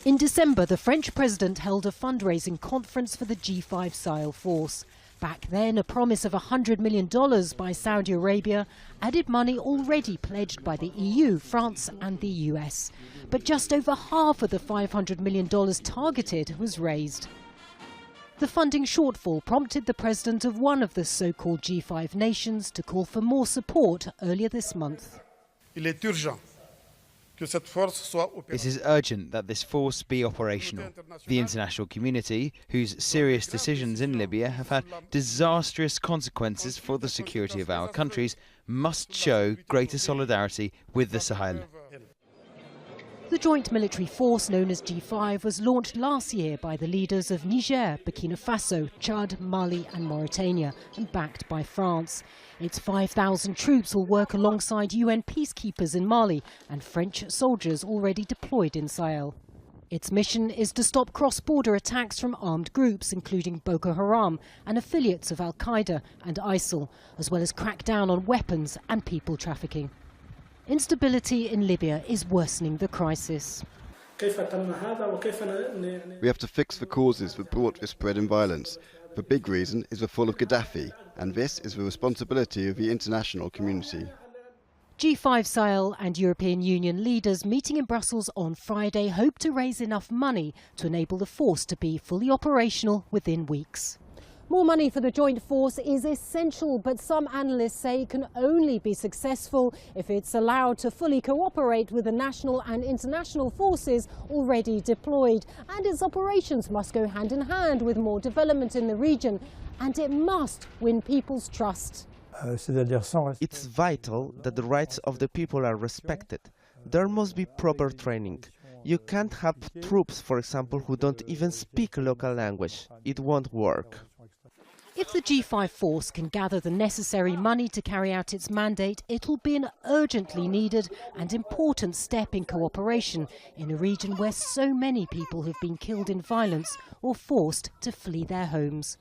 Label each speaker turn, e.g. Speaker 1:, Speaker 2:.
Speaker 1: In December, the French president held a fundraising conference for the G5 Sahel force. Back then, a promise of $100 million by Saudi Arabia added money already pledged by the EU, France and the US. But just over half of the $500 million targeted was raised. The funding shortfall prompted the president of one of the so-called G5 nations to call for more support earlier this month.
Speaker 2: It is urgent that this force be operational. The international community, whose serious decisions in Libya have had disastrous consequences for the security of our countries, must show greater solidarity with the Sahel.
Speaker 1: The joint military force known as G5 was launched last year by the leaders of Niger, Burkina Faso, Chad, Mali and Mauritania, and backed by France. Its 5,000 troops will work alongside UN peacekeepers in Mali and French soldiers already deployed in Sahel. Its mission is to stop cross-border attacks from armed groups, including Boko Haram and affiliates of Al-Qaeda and ISIL, as well as crack down on weapons and people trafficking. Instability in Libya is worsening the crisis.
Speaker 3: We have to fix the causes that brought this spread in violence. The big reason is the fall of Qaddafi, and this is the responsibility of the international community.
Speaker 1: G5 Sahel and European Union leaders meeting in Brussels on Friday hope to raise enough money to enable the force to be fully operational within weeks. More money for the joint force is essential, but some analysts say it can only be successful if it's allowed to fully cooperate with the national and international forces already deployed. And its operations must go hand in hand with more development in the region, and it must win people's trust.
Speaker 4: It's vital that the rights of the people are respected. There must be proper training. You can't have troops, for example, who don't even speak local language. It won't work.
Speaker 1: If the G5 force can gather the necessary money to carry out its mandate, it will be an urgently needed and important step in cooperation in a region where so many people have been killed in violence or forced to flee their homes.